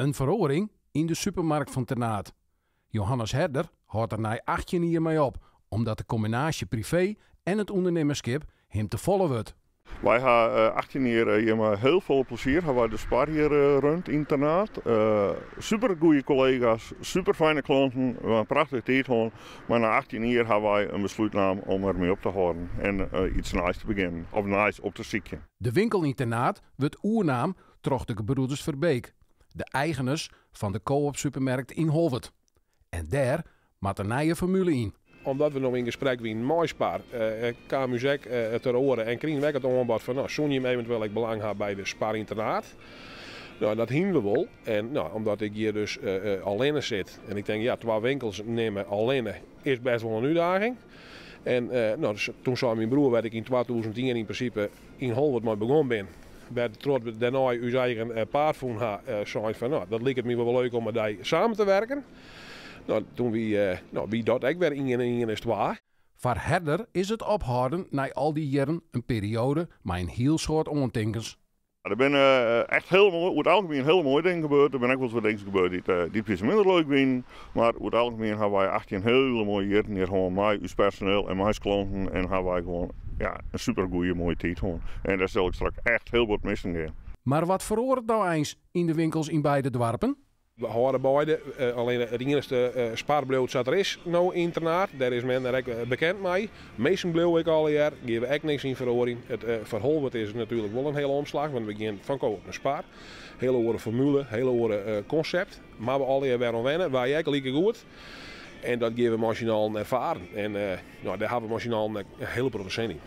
Een veroring in de supermarkt van Ternat. Johannes Herder houdt er na 18 jaar mee op, omdat de combinatie privé en het ondernemerschap hem te volle wordt. Wij hebben 18 jaar hier met heel veel plezier hebben wij de Spar hier rond internaat. Super goede collega's, super fijne klanten, we hebben prachtig tijd gehad. Maar na 18 jaar hebben wij een besluit genomen om ermee op te houden en iets nieuws te beginnen, of nieuws op te zoeken. De winkel internaat wordt oernaam troch de gebroeders Verbeek, de eigenaars van de co-op supermarkt in Holwert. En daar maakt een nieuwe formule in. Omdat we nog in gesprek zijn met Spar, kwam Muzek ter oren en kregen wij het aanbod van, zou je hem eventueel belang hebben bij de Spar internaat? Nou, dat hingen we wel. En nou, omdat ik hier dus alleen zit en ik denk, ja, 2 winkels nemen alleen is best wel een uitdaging. En nou, dus toen zei mijn broer, werd ik in 2010 in principe in Holwert mee begonnen ben. Trots we daarna uw eigen paard van zei van, nou, dat leek het me wel leuk om met die samen te werken. Nou, toen wie dat ik weer in is 2. Voor Herder is het ophouden na al die jaren een periode met een heel soort ondenkens. Er zijn echt heel mooi, over het algemeen heel mooie dingen gebeurd. Er zijn ook wel wat dingen gebeurd die iets minder leuk zijn. Maar over het algemeen hebben wij 18 hele mooie jaren hier gewoon met ons personeel en met ons klanten. En hebben wij gewoon een super goede mooie tijd gewoon. En daar zal ik straks echt heel wat missen gaan. Maar wat verhoort nou eens in de winkels in beide dorpen? We houden beide, alleen het enige spaarbloed zat er is nou internaat, daar is men er bekend mee. Meestal bleef ik al jaar, geven we echt niks in verhoring. Het verholwert is natuurlijk wel een hele omslag, want we gaan van koop naar spaar. Hele oren formule, hele oren concept, maar we al jaar weer aan wennen, wij eigenlijk lieke goed. En dat geven we machinaal ervaren en nou, daar hebben we machinaal een hele producent in.